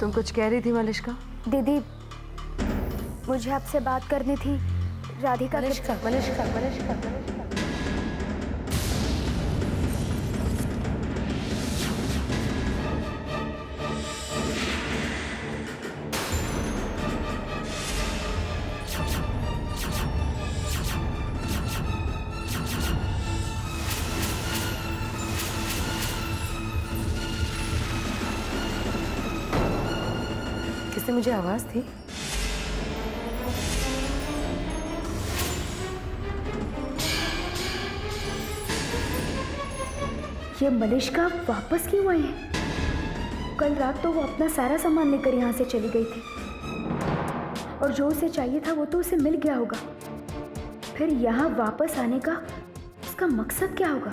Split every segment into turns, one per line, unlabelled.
तुम कुछ कह रही थी मलिष्का?
दीदी, मुझे आपसे बात करनी थी। राधिका
मलिष्का, मलिष्का, मलिष्का, मलिष्का। किसने मुझे आवाज दी?
ये मलिष्का वापस क्यों आई है? कल रात तो वो अपना सारा सामान लेकर यहाँ से चली गई थी और जो उसे चाहिए था वो तो उसे मिल गया होगा। फिर यहाँ वापस आने का उसका मकसद क्या होगा?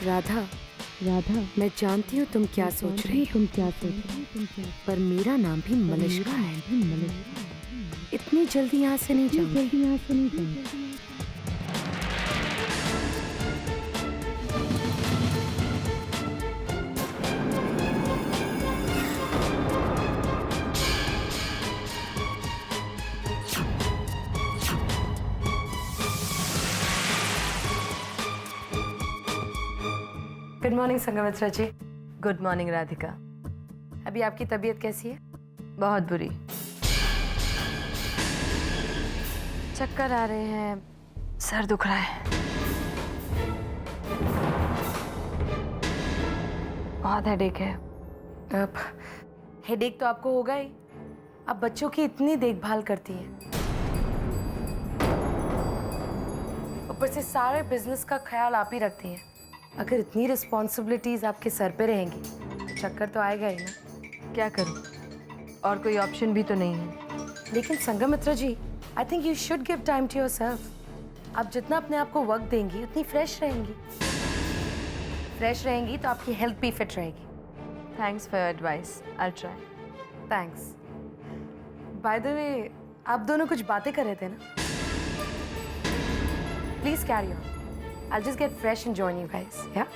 राधा, राधा, मैं जानती हूँ तुम क्या सोच रही हो, पर मेरा नाम भी मलिष्का है। इतनी जल्दी यहाँ से नहीं जाऊंगी। Good morning Sangamitra ji. Good morning Radhika. अभी आपकी तबीयत कैसी है? बहुत बुरी। चक्कर आ रहे हैं, सर दुख रहा है, बहुत हेडेक है। अब हेडेक तो आपको होगा ही, आप बच्चों की इतनी देखभाल करती हैं, ऊपर से सारे बिजनेस का ख्याल आप ही रखती हैं। अगर इतनी रिस्पॉन्सिबिलिटीज आपके सर पे रहेंगी तो चक्कर तो आएगा ही ना। क्या करूं, और कोई ऑप्शन भी तो नहीं है। लेकिन Sangamitra ji, I think you should give time to yourself. आप जितना अपने आप को वक्त देंगी उतनी फ्रेश रहेंगी। फ्रेश रहेंगी तो आपकी हेल्थ भी फिट रहेगी। Thanks for your advice, I will try. Thanks. By the वे, आप दोनों कुछ बातें कर रहे थे ना? Please carry on. I'll just get fresh and join you guys, yeah?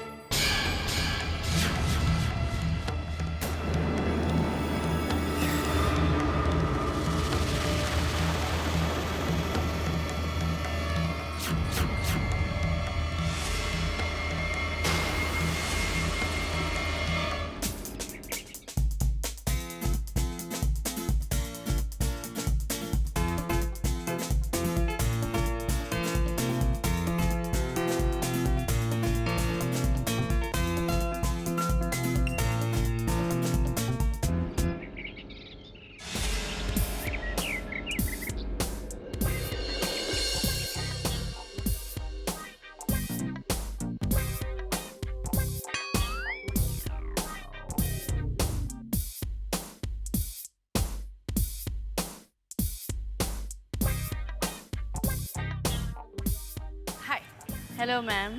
Hello ma'am.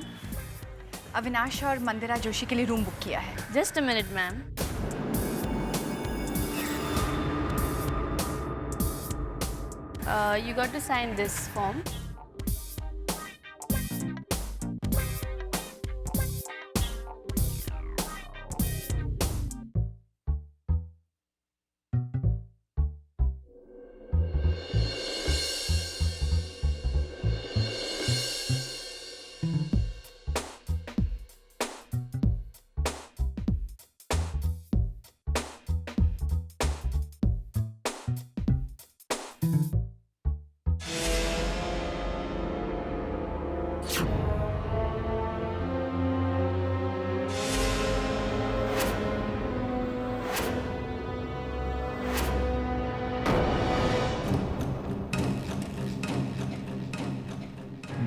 Avinash और मंदिरा जोशी के लिए रूम बुक किया है।
Just a minute ma'am. You got to sign this form.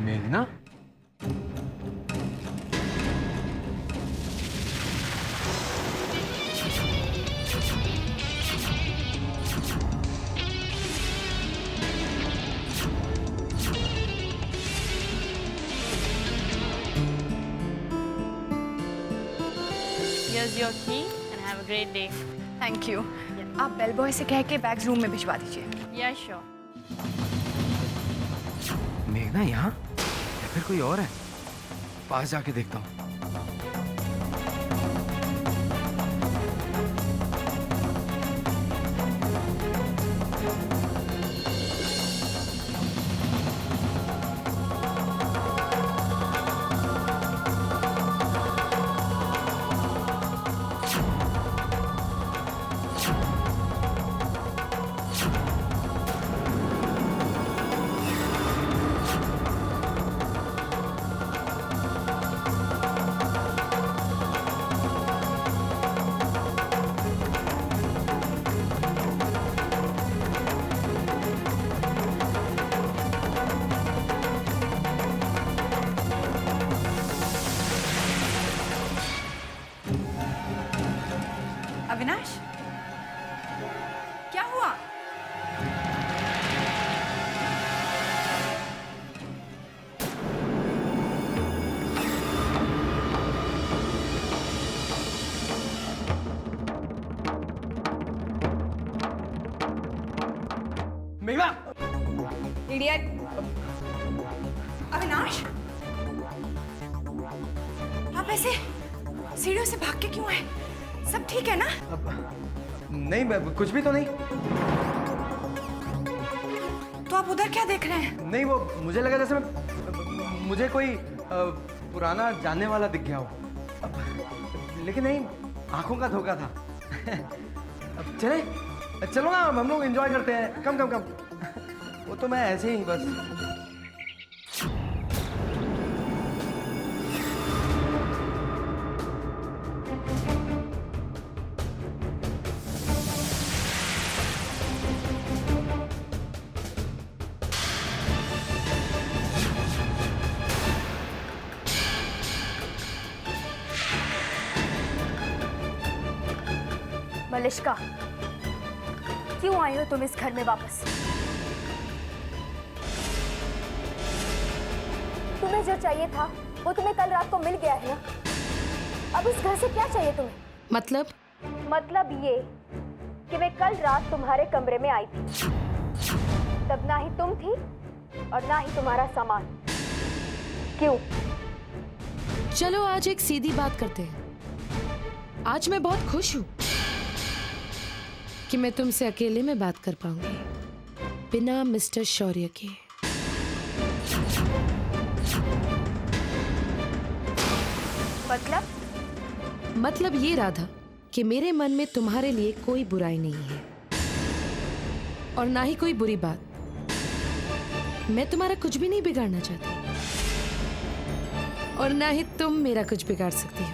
मेघना,
Here's your key and have a great day.
Thank you. आप bell boy से कह के बैग्स रूम में भिजवा दीजिए।
Yeah, sure.
मेघना यहाँ या फिर कोई और है? पास जाके देखता हूँ।
अविनाश, क्या हुआ?
मेघना,
इडियट! अविनाश, आप ऐसे सीढ़ियों से भाग के क्यों आए? सब ठीक है ना?
नहीं कुछ भी तो नहीं।
तो आप उधर क्या देख रहे हैं?
नहीं वो मुझे लगा जैसे मुझे कोई पुराना जानने वाला दिख गया हो, लेकिन नहीं, आंखों का धोखा था। अब चलो ना, हम लोग एंजॉय करते हैं। कम। वो तो मैं ऐसे ही बस।
मलिष्का, क्यों आई हो तुम इस घर में वापस? तुम्हें जो चाहिए था वो तुम्हें कल रात को मिल गया है ना? अब इस घर से क्या चाहिए तुम्हें? मतलब ये कि मैं कल रात तुम्हारे कमरे में आई थी, तब ना ही तुम थी और ना ही तुम्हारा सामान। क्यों?
चलो आज एक सीधी बात करते हैं। आज मैं बहुत खुश हूँ कि मैं तुमसे अकेले में बात कर पाऊंगी, बिना मिस्टर शौर्य के। मतलब ये राधा कि मेरे मन में तुम्हारे लिए कोई बुराई नहीं है और ना ही कोई बुरी बात। मैं तुम्हारा कुछ भी नहीं बिगाड़ना चाहती और ना ही तुम मेरा कुछ बिगाड़ सकती हो।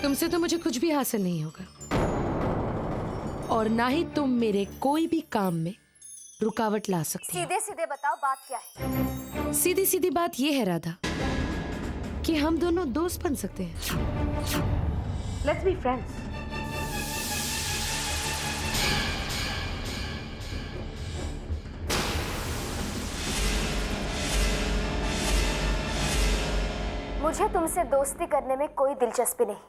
तुमसे तो मुझे कुछ भी हासिल नहीं होगा और ना ही तुम मेरे कोई भी काम में रुकावट ला सकती हो।
सीधे सीधे बताओ बात क्या है?
सीधी सीधी बात ये है राधा कि हम दोनों दोस्त बन सकते हैं। Let's be friends.
मुझे तुमसे दोस्ती करने में कोई दिलचस्पी नहीं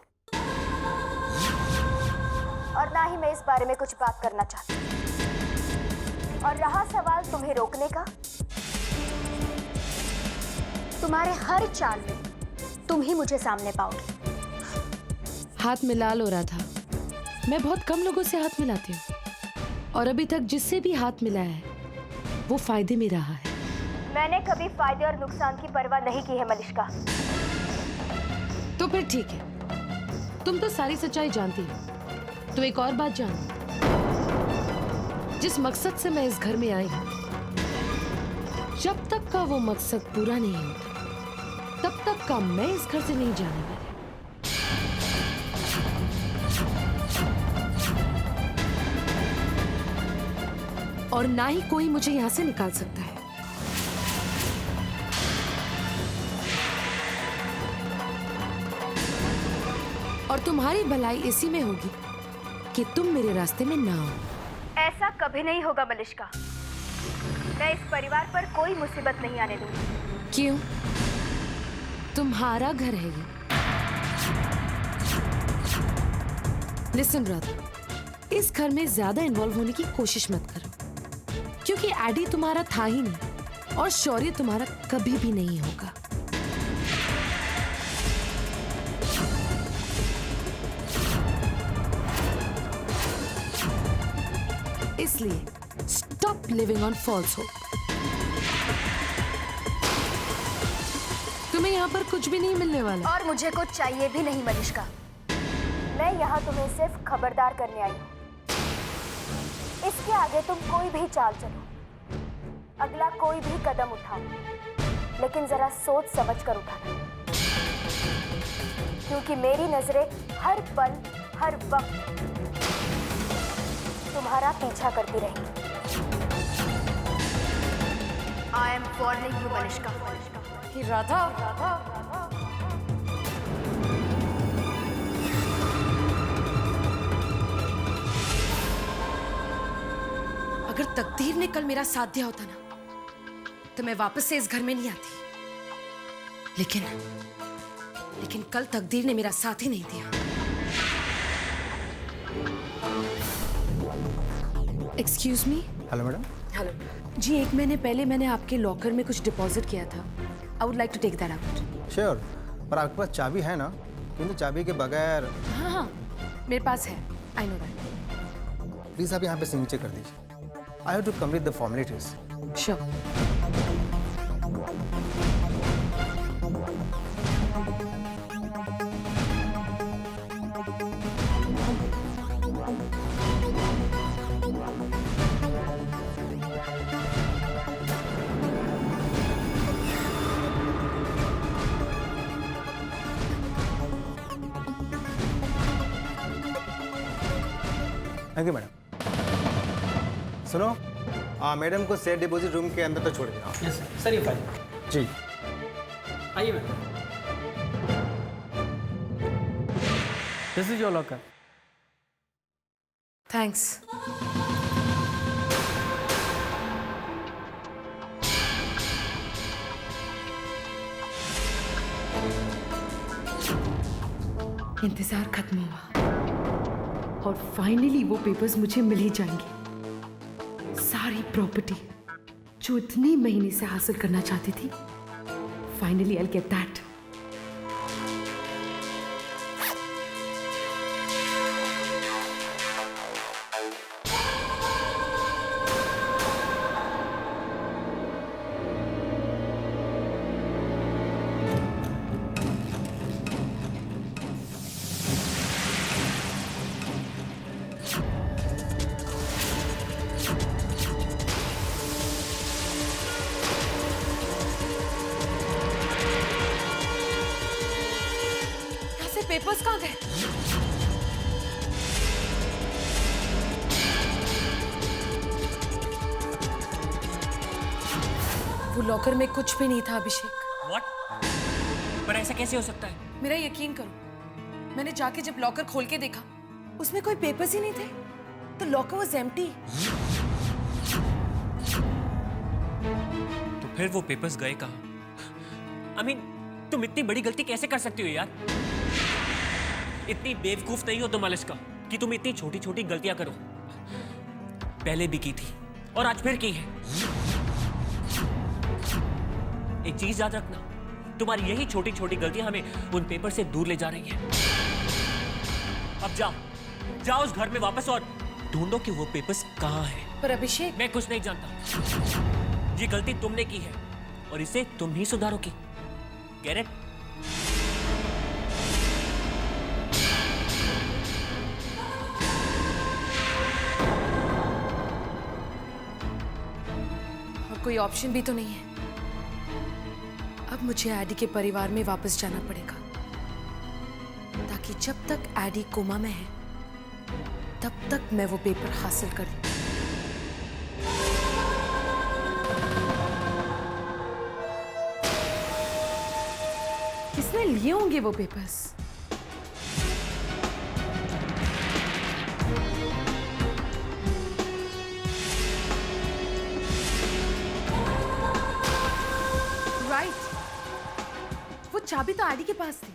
और ना ही मैं इस बारे में कुछ बात करना चाहती। और रहा सवाल तुम्हें रोकने का, तुम्हारे हर चाल में तुम ही मुझे सामने पाओगे।
हाथ मिला लो राधा। मैं बहुत कम लोगों से हाथ मिलाती हूँ और अभी तक जिससे भी हाथ मिलाया है वो फायदे में रहा है।
मैंने कभी फायदे और नुकसान की परवाह नहीं की है मलिष्का।
तो फिर ठीक है, तुम तो सारी सच्चाई जानती हो। तो एक और बात जानो, जिस मकसद से मैं इस घर में आई हूं, जब तक का वो मकसद पूरा नहीं होता तब तक का मैं इस घर से नहीं जाने वाली। और ना ही कोई मुझे यहां से निकाल सकता है। और तुम्हारी भलाई इसी में होगी कि तुम मेरे रास्ते में ना आओ।
ऐसा कभी नहीं होगा मलिष्का। मैं इस परिवार पर कोई मुसीबत नहीं आने दूंगी।
क्यों? तुम्हारा घर है ये। लिसन राधा, इस घर में ज्यादा इन्वॉल्व होने की कोशिश मत करो। क्योंकि एडी तुम्हारा था ही नहीं और शौर्य तुम्हारा कभी भी नहीं होगा। इसलिए stop living on false hope. तुम्हें यहाँ पर कुछ भी नहीं मिलने वाला।
और मुझे कुछ चाहिए भी नहीं मलिष्का। मैं यहाँ तुम्हें सिर्फ खबरदार करने आई हूँ। इसके आगे तुम कोई भी चाल चलो, अगला कोई भी कदम उठाओ, लेकिन जरा सोच समझ कर उठाना, क्योंकि मेरी नजरें हर पल हर वक्त तुम्हारा पीछा करती रहेंगी। I am warning you Malishka.
Radha, अगर तकदीर ने कल मेरा साथ दिया होता ना, तो मैं वापस से इस घर में नहीं आती। लेकिन कल तकदीर ने मेरा साथ ही नहीं दिया। Excuse me.
Hello madam.
Hello जी, 1 महीने पहले मैंने आपके लॉकर में कुछ डिपॉजिट किया था। I would like to take that out.
Sure, पर आपके पास चाबी है ना? क्योंकि चाबी के बगैर।
हाँ, मेरे पास है। I know that.
प्लीज़ आप यहाँ पे सिग्नेचर कर दीजिए। I have to complete the formalities.
Sure.
Thank you madam. सुनो, मैडम को सेफ डिपॉजिट रूम के अंदर तो छोड़ देना।
यस सर, ये फाइल
जी।
आइए ma'am. This is your locker.
Thanks. इंतजार खत्म हुआ और फाइनली वो पेपर्स मुझे मिल ही जाएंगे। सारी प्रॉपर्टी जो इतने महीने से हासिल करना चाहती थी, finally I will get that. Papers कहाँ गए? वो लॉकर में कुछ भी नहीं था अभिषेक।
What? पर ऐसा कैसे हो सकता है?
मेरा यकीन करो, मैंने जाके जब लॉकर खोल के देखा, उसमें कोई पेपर्स ही नहीं थे। तो लॉकर वाज एम्प्टी।
तो फिर वो पेपर्स गए कहाँ? I mean, तुम इतनी बड़ी गलती कैसे कर सकती हो यार? इतनी बेवकूफ नहीं हो तुम मलिष्का कि तुम इतनी छोटी छोटी गलतियां करो। पहले भी की थी और आज फिर की है। एक चीज याद रखना, तुम्हारी यही छोटी छोटी गलतियां हमें उन पेपर से दूर ले जा रही हैं। अब जाओ जाओ उस घर में वापस और ढूंढो कि वो पेपर्स कहाँ हैं।
पर अभिषेक,
मैं कुछ नहीं जानता। ये गलती तुमने की है और इसे तुम ही सुधारोगी। Get it?
और कोई ऑप्शन भी तो नहीं है। अब मुझे एडी के परिवार में वापस जाना पड़ेगा, ताकि जब तक एडी कोमा में है तब तक मैं वो पेपर हासिल कर लूं। किसने लिए होंगे वो पेपर्स? राइट, वो चाबी तो आडी के पास थी,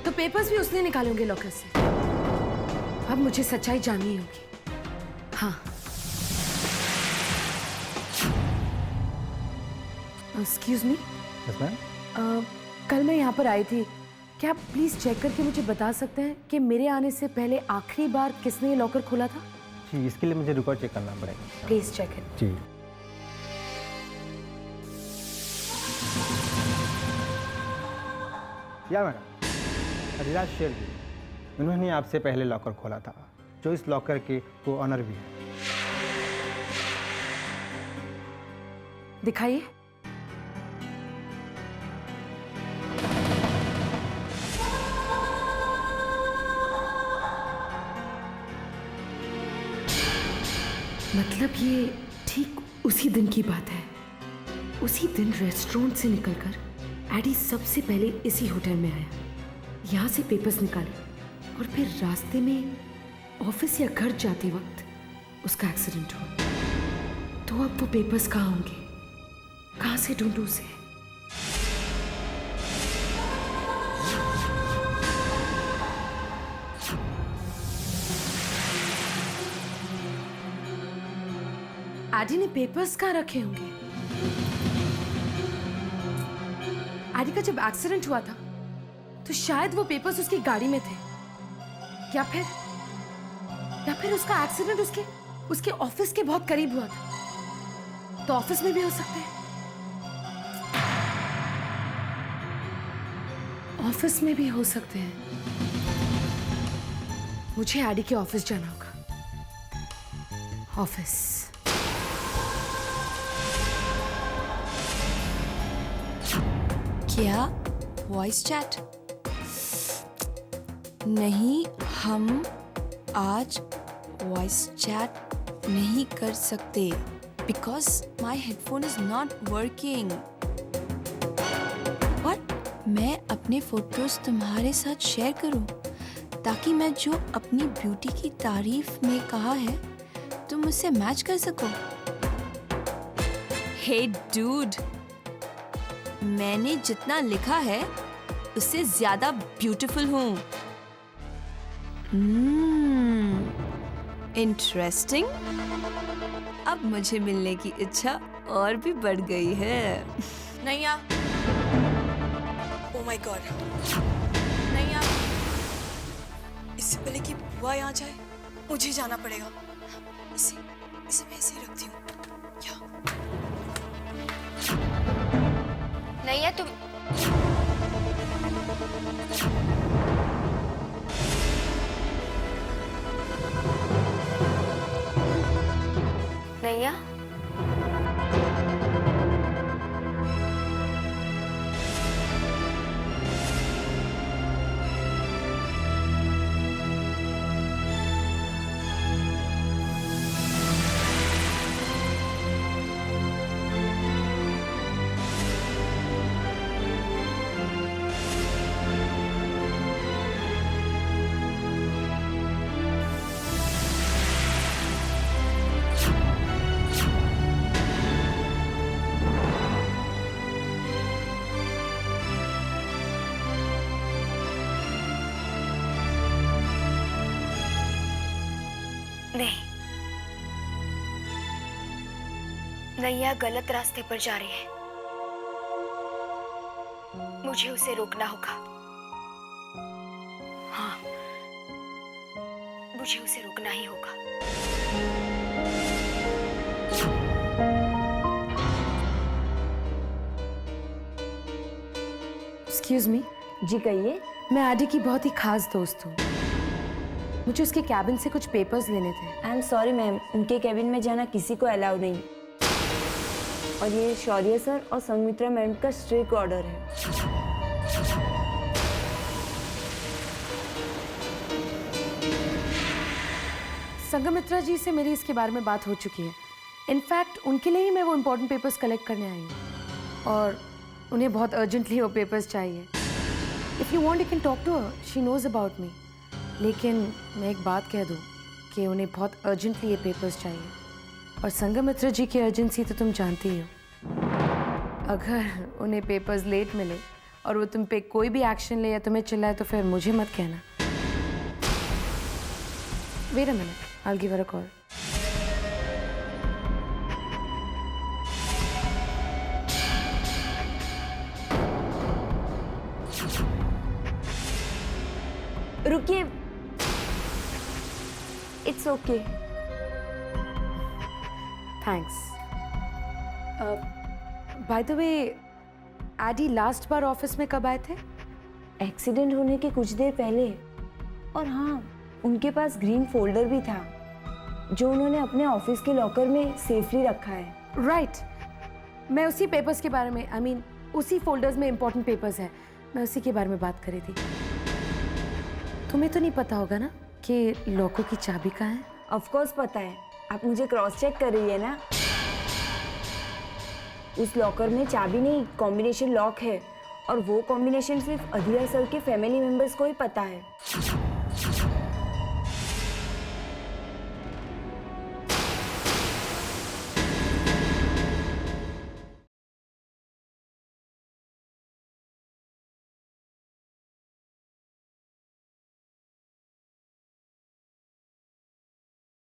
तो पेपर्स भी उसने निकाले होंगे लॉकर से। अब मुझे सच्चाई जाननी होगी। हाँ, एक्सक्यूज मी,
यस मैम।
कल मैं यहाँ पर आई थी, क्या आप प्लीज़ चेक करके मुझे बता सकते हैं कि मेरे आने से पहले आखिरी बार किसने ये लॉकर खोला था?
जी, इसके लिए मुझे रिकॉर्ड चेक करना पड़ेगा।
Please check it.
जी। या मैडम, अरिराज शेरगिल, उन्होंने आपसे पहले लॉकर खोला था, जो इस लॉकर के को ऑनर भी है।
दिखाइए। मतलब ये ठीक उसी दिन की बात है। उसी दिन रेस्टोरेंट से निकलकर एडी सबसे पहले इसी होटल में आया, यहाँ से पेपर्स निकाले और फिर रास्ते में ऑफिस या घर जाते वक्त उसका एक्सीडेंट हुआ। तो अब वो पेपर्स कहाँ होंगे? कहाँ से ढूंढूं उसे? एडी ने पेपर्स कहाँ रखे होंगे? एडी का जब एक्सीडेंट हुआ था तो शायद वो पेपर्स उसकी गाड़ी में थे, या फिर उसका एक्सीडेंट उसके ऑफिस के बहुत करीब हुआ था, तो ऑफिस में भी हो सकते हैं। ऑफिस में भी हो सकते हैं। मुझे एडी के ऑफिस जाना होगा। ऑफिस।
क्या वॉइस चैट? नहीं, हम आज वॉइस चैट नहीं कर सकते because my headphone is not working. But मैं अपने फोटोज तुम्हारे साथ शेयर करूं ताकि मैं जो अपनी ब्यूटी की तारीफ में कहा है तुम उससे मैच कर सको। हे डूड, मैंने जितना लिखा है उससे ज्यादा ब्यूटीफुल हूँ। इंटरेस्टिंग। अब मुझे मिलने की इच्छा और भी बढ़ गई है।
नैया, ओह माय गॉड, नैया, इससे पहले कि बुआ यहाँ जाए मुझे जाना पड़ेगा। इसे मैं ऐसे ही रखती हूँ।
नैया, तुम नैया, नहीं, नैया गलत रास्ते पर जा रही है। मुझे उसे रोकना होगा। हाँ, मुझे उसे रोकना ही होगा।
Excuse me.
जी कहिए।
मैं एडी की बहुत ही खास दोस्त हूँ। मुझे उसके कैबिन से कुछ पेपर्स लेने थे।
आई एम सॉरी मैम, उनके कैबिन में जाना किसी को अलाउ नहीं, और ये शौर्य सर और संगमित्रा मैम का स्ट्रिक्ट ऑर्डर है।
संगमित्रा जी से मेरी इसके बारे में बात हो चुकी है। इनफैक्ट उनके लिए ही मैं वो इम्पोर्टेंट पेपर्स कलेक्ट करने आई हूँ, और उन्हें बहुत अर्जेंटली वो पेपर्स चाहिए। If you want you can talk to her, she knows about me. लेकिन मैं एक बात कह दूँ कि उन्हें बहुत अर्जेंटली ये पेपर्स चाहिए, और संगमित्रा जी की अर्जेंसी तो तुम जानती ही हो। अगर उन्हें पेपर्स लेट मिले और वो तुम पे कोई भी एक्शन ले या तुम्हें चिल्लाए तो फिर मुझे मत कहना। Wait a minute, I'll give her a call.
रुकिए, it's okay.
Thanks. By the way, Eddie last बार ऑफिस में कब आए थे?
एक्सीडेंट होने के कुछ देर पहले। और हाँ, उनके पास ग्रीन फोल्डर भी था जो उन्होंने अपने ऑफिस के लॉकर में सेफली रखा है।
राइट, मैं उसी पेपर्स के बारे में, आई मीन उसी फोल्डर्स में इंपॉर्टेंट पेपर्स है, मैं उसी के बारे में बात कर रही थी। तुम्हें तो नहीं पता होगा ना कि लॉकर की चाबी कहाँ है?
ऑफ कोर्स पता है, आप मुझे क्रॉस चेक कर रही है ना। उस लॉकर में चाबी नहीं, कॉम्बिनेशन लॉक है, और वो कॉम्बिनेशन सिर्फ अधीरा सर के फैमिली मेंबर्स को ही पता है।